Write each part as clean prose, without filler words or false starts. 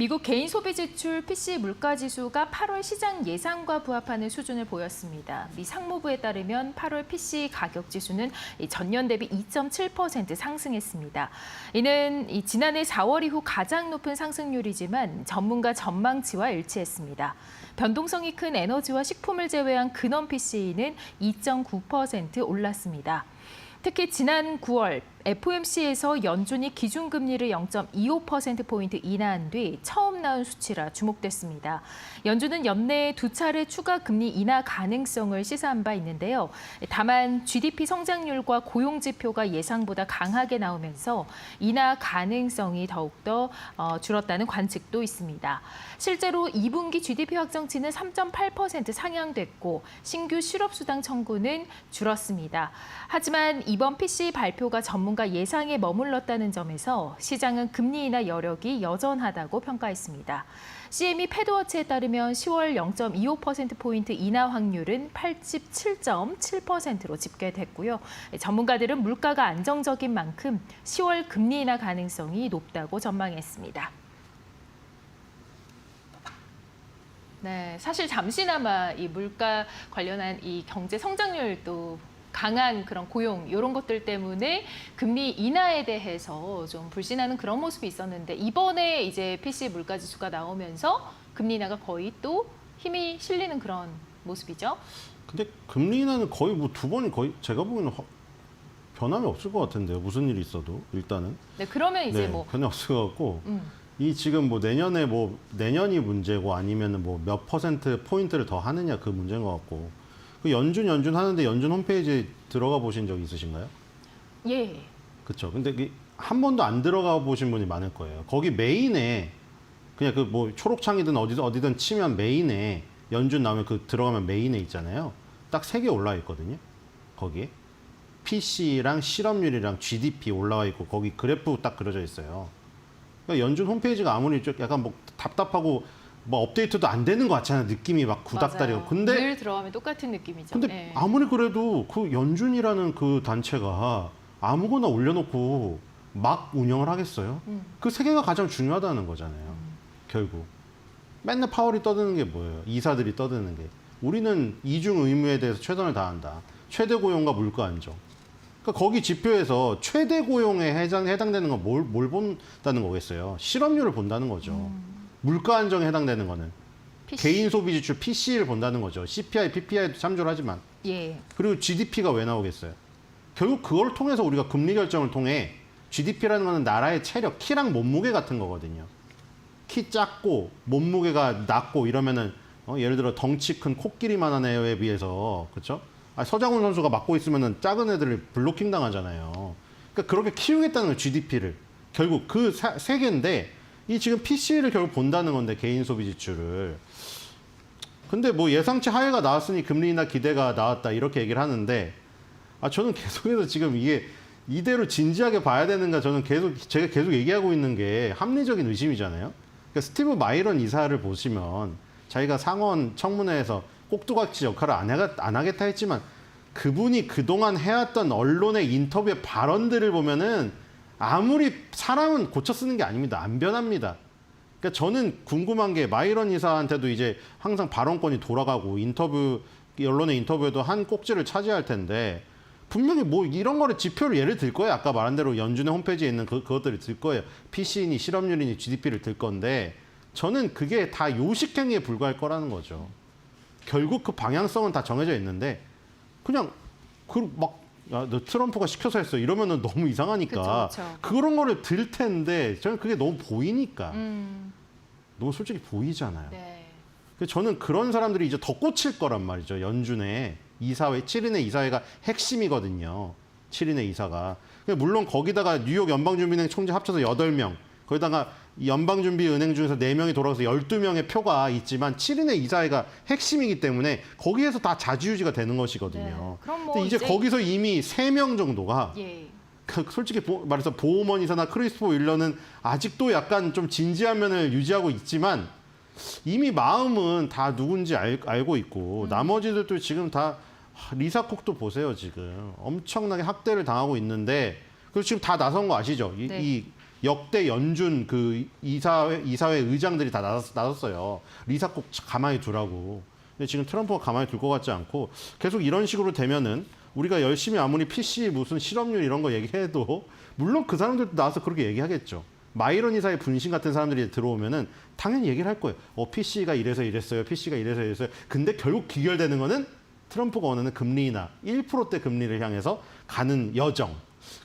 미국 개인 소비 지출 PCE 물가 지수가 8월 시장 예상과 부합하는 수준을 보였습니다. 미 상무부에 따르면 8월 PCE 가격 지수는 전년 대비 2.7% 상승했습니다. 이는 지난해 4월 이후 가장 높은 상승률이지만 전문가 전망치와 일치했습니다. 변동성이 큰 에너지와 식품을 제외한 근원 PCE는 2.9% 올랐습니다. 특히 지난 9월 FOMC에서 연준이 기준금리를 0.25%포인트 인하한 뒤 처음 나온 수치라 주목됐습니다. 연준은 연내에 두 차례 추가 금리 인하 가능성을 시사한 바 있는데요. 다만 GDP 성장률과 고용 지표가 예상보다 강하게 나오면서 인하 가능성이 더욱더 줄었다는 관측도 있습니다. 실제로 2분기 GDP 확정치는 3.8% 상향됐고 신규 실업수당 청구는 줄었습니다. 하지만 이번 PCE 발표가 전문가 예상에 머물렀다는 점에서 시장은 금리 인하 여력이 여전하다고 평가했습니다. CME 패드워치에 따르면 10월 0.25%포인트 인하 확률은 87.7%로 집계됐고요. 전문가들은 물가가 안정적인 만큼 10월 금리 인하 가능성이 높다고 전망했습니다. 네, 사실 잠시나마 이 물가 관련한 이 경제 성장률도 강한 그런 고용 이런 것들 때문에 금리 인하에 대해서 좀 불신하는 그런 모습이 있었는데 이번에 이제 PCE 물가 지수가 나오면서 금리 인하가 거의 또 힘이 실리는 그런 모습이죠. 근데 금리 인하는 거의 뭐 두 번이 거의 제가 보기에는 변함이 없을 것 같은데요. 무슨 일이 있어도 일단은. 네, 그러면 이제 뭐 변함 없을 것 같고 이 지금 뭐 내년이 문제고 아니면은 뭐 몇 퍼센트 포인트를 더 하느냐 그 문제인 것 같고. 그 연준 하는데 연준 홈페이지에 들어가 보신 적 있으신가요? 예. 그렇죠. 근데 한 번도 안 들어가 보신 분이 많을 거예요. 거기 메인에 그냥 그 뭐 초록창이든 어디든 치면 메인에 연준 나오면 그 들어가면 메인에 있잖아요. 딱 3개 올라와 있거든요. 거기에 PC랑 실업률이랑 GDP 올라와 있고 거기 그래프 딱 그려져 있어요. 그러니까 연준 홈페이지가 아무리 좀 약간 뭐 답답하고 뭐 업데이트도 안 되는 것 같잖아요. 느낌이 막 구닥다리고. 근데 늘 들어가면 똑같은 느낌이죠. 근데 네. 아무리 그래도 그 연준이라는 그 단체가 아무거나 올려놓고 막 운영을 하겠어요? 그 3개가 가장 중요하다는 거잖아요. 결국. 맨날 파월이 떠드는 게 뭐예요? 이사들이 떠드는 게. 우리는 이중 의무에 대해서 최선을 다한다. 최대 고용과 물가 안정. 그러니까 거기 지표에서 최대 고용에 해당되는 건 뭘 본다는 거겠어요? 실업률을 본다는 거죠. 물가 안정에 해당되는 거는 PC. 개인 소비 지출 PC를 본다는 거죠. CPI, PPI도 참조를 하지만. 예. 그리고 GDP가 왜 나오겠어요? 결국 그걸 통해서 우리가 금리 결정을 통해 GDP라는 거는 나라의 체력, 키랑 몸무게 같은 거거든요. 키 작고 몸무게가 낮고 이러면은 예를 들어 덩치 큰 코끼리만한 애에 비해서 그렇죠? 서장훈 선수가 맡고 있으면은 작은 애들을 블로킹 당하잖아요. 그러니까 그렇게 키우겠다는 거예요, GDP를. 결국 그 3개인데 이 지금 PC를 결국 본다는 건데 개인 소비 지출을. 근데 뭐 예상치 하회가 나왔으니 금리 인하 기대가 나왔다 이렇게 얘기를 하는데 저는 계속해서 지금 이게 이대로 진지하게 봐야 되는가 저는 제가 계속 얘기하고 있는 게 합리적인 의심이잖아요. 그러니까 스티브 마이런 이사를 보시면 자기가 상원 청문회에서 꼭두각시 역할을 안 하겠다 했지만 그분이 그동안 해왔던 언론의 인터뷰의 발언들을 보면은 아무리 사람은 고쳐 쓰는 게 아닙니다. 안 변합니다. 그러니까 저는 궁금한 게 마이런 이사한테도 이제 항상 발언권이 돌아가고 언론의 인터뷰에도 한 꼭지를 차지할 텐데 분명히 뭐 이런 거를 지표를 예를 들 거예요. 아까 말한 대로 연준의 홈페이지에 있는 그것들을 들 거예요. PC니 실업률이니 GDP를 들 건데 저는 그게 다 요식행위에 불과할 거라는 거죠. 결국 그 방향성은 다 정해져 있는데 그냥 너 트럼프가 시켜서 했어 이러면은 너무 이상하니까 그쵸. 그런 거를 들 텐데 저는 그게 너무 보이니까 너무 솔직히 보이잖아요. 네. 그래서 저는 그런 사람들이 이제 더 꽂힐 거란 말이죠. 연준의 이사회 7인의 이사회가 핵심이거든요. 7인의 이사가. 물론 거기다가 뉴욕 연방준비은행 총재 합쳐서 8명 거기다가 연방준비은행 중에서 4명이 돌아가서 12명의 표가 있지만 7인의 이사회가 핵심이기 때문에 거기에서 다 자지우지가 되는 것이거든요. 네. 그럼 뭐 근데 이제 거기서 이미 3명 정도가 예. 솔직히 말해서 보우먼 이사나 크리스토퍼 윌러는 아직도 약간 좀 진지한 면을 유지하고 있지만 이미 마음은 다 누군지 알고 있고 나머지들도 지금 다 리사 콕도 보세요. 지금 엄청나게 학대를 당하고 있는데 그리고 지금 다 나선 거 아시죠? 네. 이 역대 연준 그 이사회 의장들이 다 나섰어요. 리사 꼭 가만히 두라고. 근데 지금 트럼프가 가만히 둘 것 같지 않고 계속 이런 식으로 되면은 우리가 열심히 아무리 PC 무슨 실업률 이런 거 얘기해도 물론 그 사람들도 나와서 그렇게 얘기하겠죠. 마이런 이사의 분신 같은 사람들이 들어오면은 당연히 얘기를 할 거예요. PC가 이래서 이랬어요. PC가 이래서 이랬어요. 근데 결국 귀결되는 거는 트럼프가 원하는 금리 인하, 1%대 금리를 향해서 가는 여정.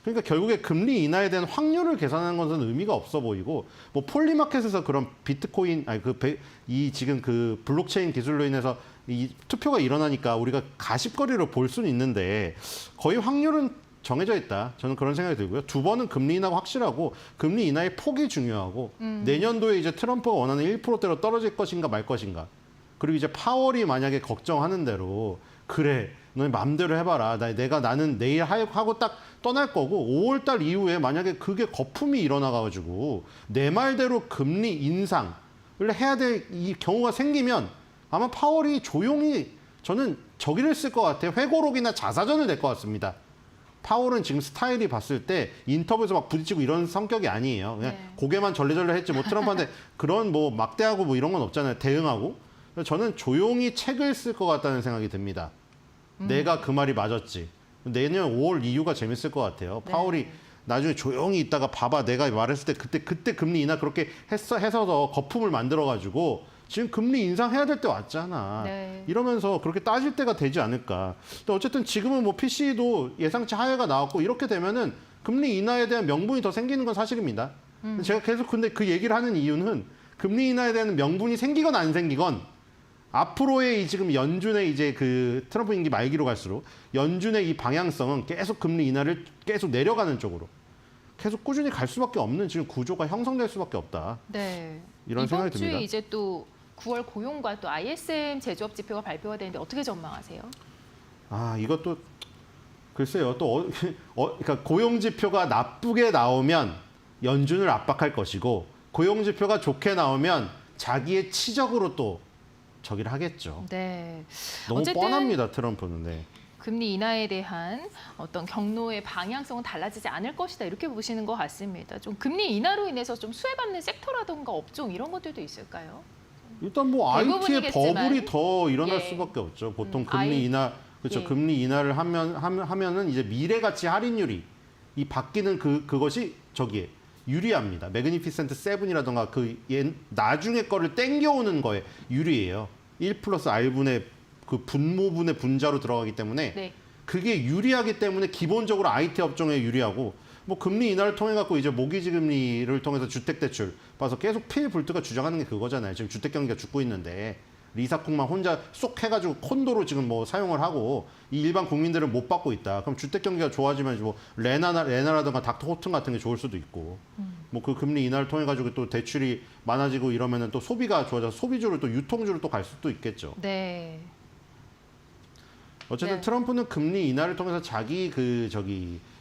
그러니까 결국에 금리 인하에 대한 확률을 계산하는 것은 의미가 없어 보이고, 뭐 폴리마켓에서 그런 비트코인, 지금 그 블록체인 기술로 인해서 이 투표가 일어나니까 우리가 가십거리로 볼 수는 있는데 거의 확률은 정해져 있다. 저는 그런 생각이 들고요. 두 번은 금리 인하가 확실하고 금리 인하의 폭이 중요하고 내년도에 이제 트럼프가 원하는 1%대로 떨어질 것인가 말 것인가. 그리고 이제 파월이 만약에 걱정하는 대로 그래, 너네 마음대로 해봐라. 나는 내일 하고 딱 떠날 거고 5월달 이후에 만약에 그게 거품이 일어나가지고 내 말대로 금리 인상을 해야 될 이 경우가 생기면 아마 파월이 조용히 저는 저기를 쓸 것 같아요. 회고록이나 자사전을 낼 것 같습니다. 파월은 지금 스타일이 봤을 때 인터뷰에서 막 부딪히고 이런 성격이 아니에요. 그냥 고개만 절레절레 했지 뭐 트럼프한테 그런 뭐 막대하고 뭐 이런 건 없잖아요. 대응하고. 저는 조용히 책을 쓸 것 같다는 생각이 듭니다. 내가 그 말이 맞았지. 내년 5월 이후가 재밌을 것 같아요. 파월이 나중에 조용히 있다가 봐봐 내가 말했을 때 그때 금리 인하 그렇게 해서 거품을 만들어가지고 지금 금리 인상해야 될 때 왔잖아. 네. 이러면서 그렇게 따질 때가 되지 않을까. 근데 어쨌든 지금은 뭐 PC도 예상치 하회가 나왔고 이렇게 되면은 금리 인하에 대한 명분이 더 생기는 건 사실입니다. 제가 계속 근데 그 얘기를 하는 이유는 금리 인하에 대한 명분이 생기건 안 생기건 앞으로의 지금 연준의 이제 그 트럼프 임기 말기로 갈수록 연준의 이 방향성은 계속 금리 인하를 계속 내려가는 쪽으로 계속 꾸준히 갈 수밖에 없는 지금 구조가 형성될 수밖에 없다. 네. 이런 생각이 듭니다. 이번 주에 이제 또 9월 고용과 또 ISM 제조업 지표가 발표가 되는데 어떻게 전망하세요? 이것도 글쎄요. 또 그러니까 고용 지표가 나쁘게 나오면 연준을 압박할 것이고 고용 지표가 좋게 나오면 자기의 치적으로 또 저기를 하겠죠. 네. 너무 어쨌든 뻔합니다. 트럼프는. 네. 금리 인하에 대한 어떤 경로의 방향성은 달라지지 않을 것이다 이렇게 보시는 것 같습니다. 좀 금리 인하로 인해서 좀 수혜받는 섹터라든가 업종 이런 것들도 있을까요? 일단 뭐 IT의 대부분이겠지만, 버블이 더 일어날 예. 수밖에 없죠. 보통 금리 인하 그렇죠. 예. 금리 인하를 하면은 이제 미래 가치 할인율이 이 바뀌는 그것이 저기에 유리합니다. 매그니피센트 7이라던가 나중에 거를 땡겨오는 거에 유리해요. 1 플러스 R분의 그 분모분의 분자로 들어가기 때문에 네. 그게 유리하기 때문에 기본적으로 IT 업종에 유리하고 뭐 금리 인하를 통해 갖고 이제 모기지 금리를 통해서 주택 대출 봐서 계속 필불트가 주장하는 게 그거잖아요. 지금 주택 경기가 죽고 있는데 리사콩만 혼자 쏙 해가지고 콘도로 지금 뭐 사용을 하고 이 일반 국민들은 못 받고 있다. 그럼 주택 경기가 좋아지면 뭐 레나라든가 닥터 호튼 같은 게 좋을 수도 있고 뭐 그 금리 인하를 통해 가지고 또 대출이 많아지고 이러면은 또 소비가 좋아져서 소비주를 또 유통주로 또 갈 수도 있겠죠. 네. 어쨌든 네. 트럼프는 금리 인하를 통해서 자기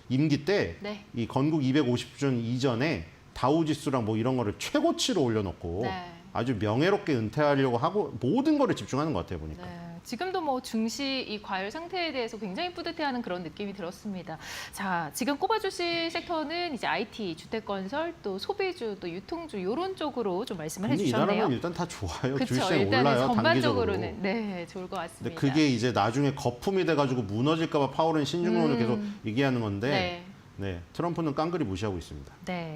임기 때 이 건국 250주 이전에 다우 지수랑 뭐 이런 거를 최고치로 올려놓고 네. 아주 명예롭게 은퇴하려고 하고 모든 거를 집중하는 것 같아요 보니까. 네. 지금도 뭐 증시 이 과열 상태에 대해서 굉장히 뿌듯해하는 그런 느낌이 들었습니다. 자, 지금 꼽아주실 섹터는 이제 IT, 주택건설, 또 소비주, 또 유통주 이런 쪽으로 좀 말씀을 금리 해주셨네요. 인하라면 일단 다 좋아요. 그렇죠. 주식시장 일단은 올라요. 전반적으로는 네, 좋을 것 같습니다. 근데 그게 이제 나중에 거품이 돼가지고 무너질까봐 파월은 신중론을 계속 얘기하는 건데 네. 네, 트럼프는 깡그리 무시하고 있습니다. 네.